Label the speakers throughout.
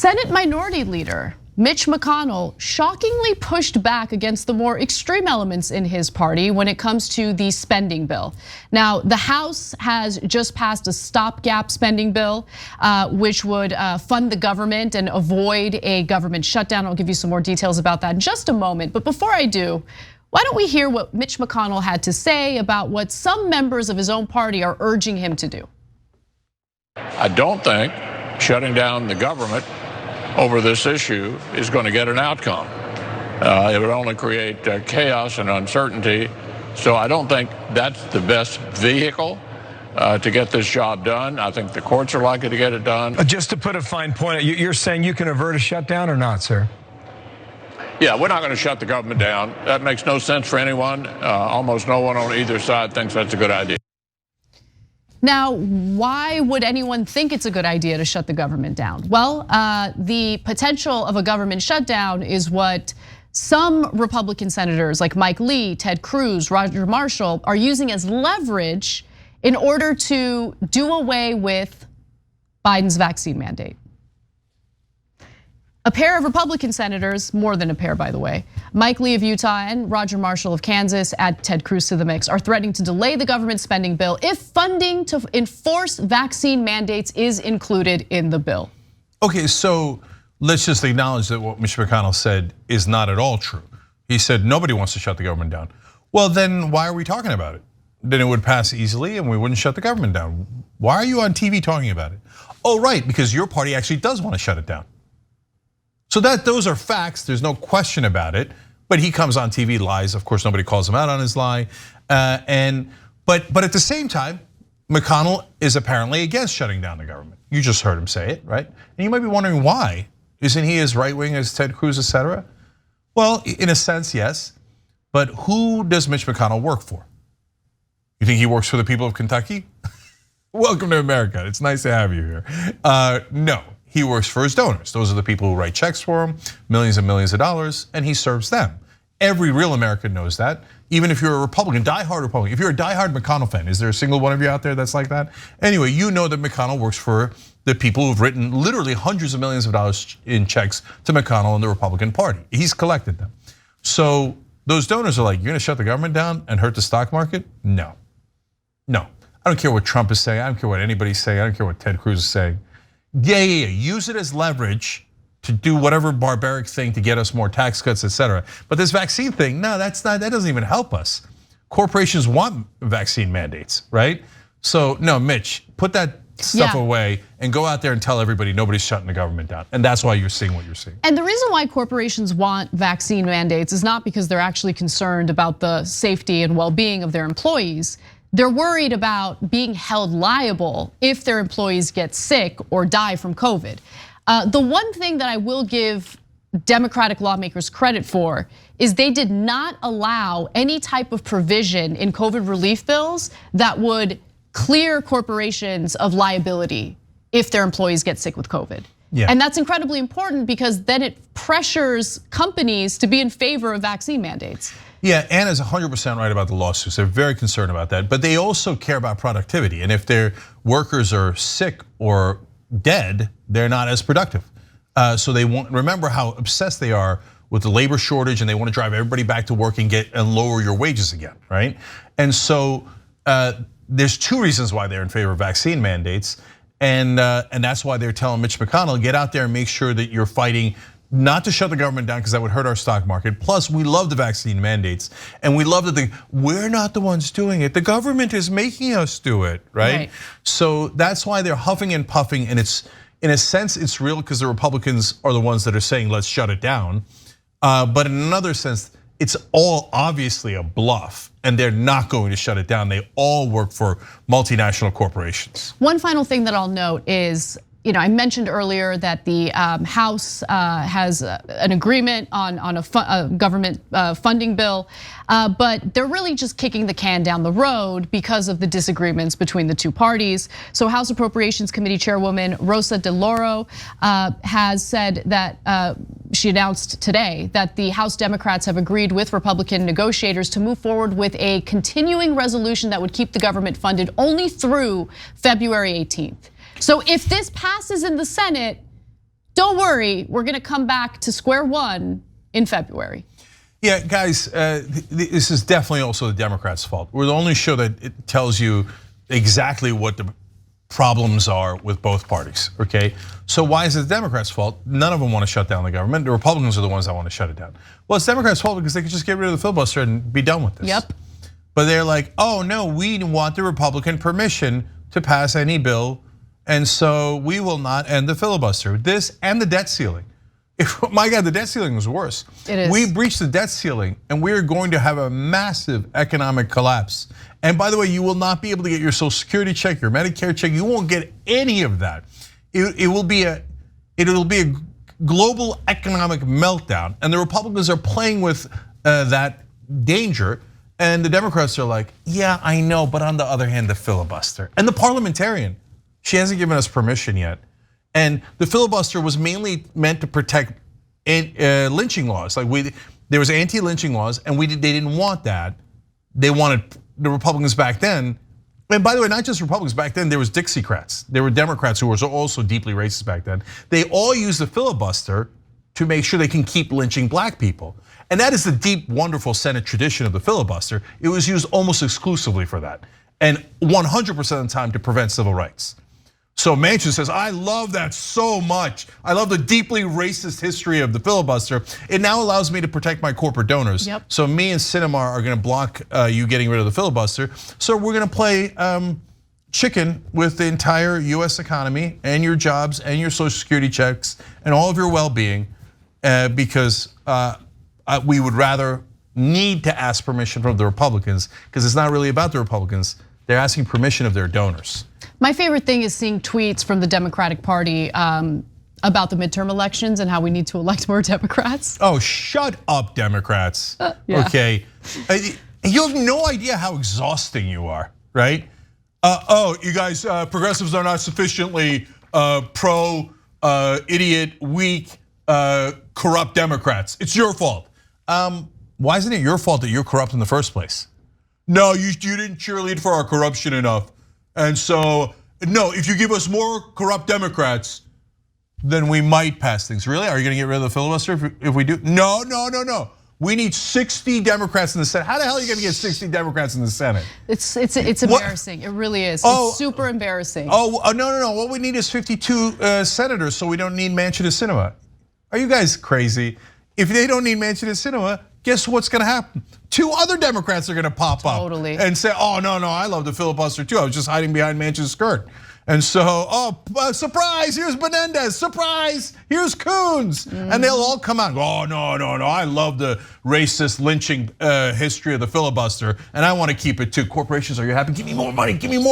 Speaker 1: Senate Minority Leader Mitch McConnell shockingly pushed back against the more extreme elements in his party when it comes to the spending bill. Now, the House has just passed a stopgap spending bill, which would fund the government and avoid a government shutdown. I'll give you some more details about that in just a moment. But before I do, why don't we hear what Mitch McConnell had to say about what some members of his own party are urging him to do?
Speaker 2: I don't think shutting down the government over this issue is going to get an outcome. It would only create chaos and uncertainty. So I don't think that's the best vehicle to get this job done. I think the courts are likely to get it done.
Speaker 3: Just to put a fine point, you're saying you can avert a shutdown or not, sir?
Speaker 2: Yeah, we're not going to shut the government down. That makes no sense for anyone. Almost no one on either side thinks that's a good idea.
Speaker 1: Now, why would anyone think it's a good idea to shut the government down? Well, the potential of a government shutdown is what some Republican senators like Mike Lee, Ted Cruz, Roger Marshall are using as leverage in order to do away with Biden's vaccine mandate. A pair of Republican senators, more than a pair by the way, Mike Lee of Utah and Roger Marshall of Kansas, add Ted Cruz to the mix, are threatening to delay the government spending bill if funding to enforce vaccine mandates is included in the bill.
Speaker 4: Okay, so let's just acknowledge that what Mitch McConnell said is not at all true. He said nobody wants to shut the government down. Well, then why are we talking about it? Then it would pass easily and we wouldn't shut the government down. Why are you on TV talking about it? Oh, right, because your party actually does want to shut it down. So those are facts, there's no question about it. But he comes on TV, lies. Of course, nobody calls him out on his lie. But at the same time, McConnell is apparently against shutting down the government. You just heard him say it, right? And you might be wondering why. Isn't he as right wing as Ted Cruz, etc.? Well, in a sense, yes. But who does Mitch McConnell work for? You think he works for the people of Kentucky? Welcome to America. It's nice to have you here. No. He works for his donors. Those are the people who write checks for him, millions and millions of dollars, and he serves them. Every real American knows that. Even if you're a Republican, diehard Republican, if you're a diehard McConnell fan, is there a single one of you out there that's like that? Anyway, you know that McConnell works for the people who've written literally hundreds of millions of dollars in checks to McConnell and the Republican Party. He's collected them. So those donors are like, you're gonna shut the government down and hurt the stock market? No, no. I don't care what Trump is saying. I don't care what anybody's saying. I don't care what Ted Cruz is saying. Yeah. Use it as leverage to do whatever barbaric thing to get us more tax cuts, etc. But this vaccine thing, no, that doesn't even help us. Corporations want vaccine mandates, right? So no, Mitch, put that stuff away and go out there and tell everybody nobody's shutting the government down. And that's why you're seeing what you're seeing.
Speaker 1: And the reason why corporations want vaccine mandates is not because they're actually concerned about the safety and well-being of their employees. They're worried about being held liable if their employees get sick or die from COVID. The one thing that I will give Democratic lawmakers credit for is they did not allow any type of provision in COVID relief bills that would clear corporations of liability if their employees get sick with COVID. Yeah. And that's incredibly important because then it pressures companies to be in favor of vaccine mandates.
Speaker 4: Yeah, Anna's 100% right about the lawsuits. They're very concerned about that, but they also care about productivity. And if their workers are sick or dead, they're not as productive. So they want, remember how obsessed they are with the labor shortage, and they want to drive everybody back to work and lower your wages again, right? And so there's two reasons why they're in favor of vaccine mandates, and that's why they're telling Mitch McConnell, get out there and make sure that you're fighting not to shut the government down because that would hurt our stock market. Plus, we love the vaccine mandates, and we love that we're not the ones doing it. The government is making us do it, right? So that's why they're huffing and puffing, and it's in a sense it's real because the Republicans are the ones that are saying let's shut it down. But in another sense, it's all obviously a bluff, and they're not going to shut it down. They all work for multinational corporations.
Speaker 1: One final thing that I'll note is, I mentioned earlier that the House has an agreement on a government funding bill, but they're really just kicking the can down the road because of the disagreements between the two parties. So House Appropriations Committee Chairwoman Rosa DeLauro has said that she announced today that the House Democrats have agreed with Republican negotiators to move forward with a continuing resolution that would keep the government funded only through February 18th. So if this passes in the Senate, don't worry, we're gonna come back to square one in February.
Speaker 4: Yeah, guys, this is definitely also the Democrats' fault. We're the only show that it tells you exactly what the problems are with both parties, okay? So why is it the Democrats' fault? None of them want to shut down the government. The Republicans are the ones that want to shut it down. Well, it's Democrats' fault because they could just get rid of the filibuster and be done with this.
Speaker 1: Yep.
Speaker 4: But they're like, oh no, we want the Republican permission to pass any bill, and so we will not end the filibuster. This and the debt ceiling. My God, the debt ceiling was worse.
Speaker 1: It is.
Speaker 4: We breached the debt ceiling and we're going to have a massive economic collapse. And by the way, you will not be able to get your Social Security check, your Medicare check. You won't get any of that. It will be a global economic meltdown. And the Republicans are playing with that danger. And the Democrats are like, yeah, I know, but on the other hand, the filibuster. And the parliamentarian, she hasn't given us permission yet. And the filibuster was mainly meant to protect lynching laws. Like there was anti-lynching laws, and they didn't want that. They wanted the Republicans back then. And by the way, not just Republicans back then. There was Dixiecrats. There were Democrats who were also deeply racist back then. They all used the filibuster to make sure they can keep lynching black people. And that is the deep, wonderful Senate tradition of the filibuster. It was used almost exclusively for that, and 100% of the time to prevent civil rights. So Manchin says, I love that so much. I love the deeply racist history of the filibuster. It now allows me to protect my corporate donors.
Speaker 1: Yep.
Speaker 4: So me and Sinema are gonna block you getting rid of the filibuster. So we're gonna play chicken with the entire US economy and your jobs and your Social Security checks and all of your well-being because we would rather need to ask permission from the Republicans because it's not really about the Republicans. They're asking permission of their donors.
Speaker 1: My favorite thing is seeing tweets from the Democratic Party about the midterm elections and how we need to elect more Democrats.
Speaker 4: Oh, shut up, Democrats.
Speaker 1: Yeah.
Speaker 4: Okay, you have no idea how exhausting you are, right? Oh, you guys, progressives are not sufficiently pro, idiot, weak, corrupt Democrats. It's your fault. Why isn't it your fault that you're corrupt in the first place? No, you didn't cheerlead for our corruption enough. And so, no, if you give us more corrupt Democrats, then we might pass things. Really? Are you gonna get rid of the filibuster if we do? No. We need 60 Democrats in the Senate. How the hell are you gonna get 60 Democrats in the Senate?
Speaker 1: It's embarrassing. It really is. It's super embarrassing.
Speaker 4: No. What we need is 52 senators, so we don't need Manchin and Sinema. Are you guys crazy? If they don't need Manchin and Sinema, guess what's gonna happen? 2 other Democrats are gonna pop up and say, oh, no, I love the filibuster too. I was just hiding behind Manchin's skirt. And so, surprise, here's Menendez, surprise, here's Coons. And they'll all come out and go, oh, no, I love the racist lynching history of the filibuster, and I want to keep it too. Corporations, are you happy? Give me more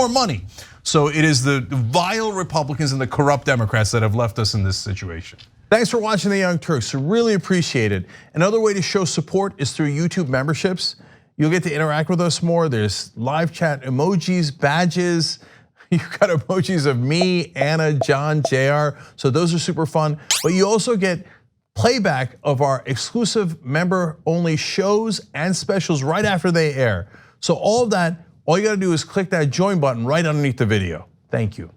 Speaker 4: money, So it is the vile Republicans and the corrupt Democrats that have left us in this situation. Thanks for watching The Young Turks, really appreciate it. Another way to show support is through YouTube memberships. You'll get to interact with us more. There's live chat emojis, badges. You've got emojis of me, Anna, John, JR, so those are super fun. But you also get playback of our exclusive member-only shows and specials right after they air. So all of that, all you gotta do is click that join button right underneath the video. Thank you.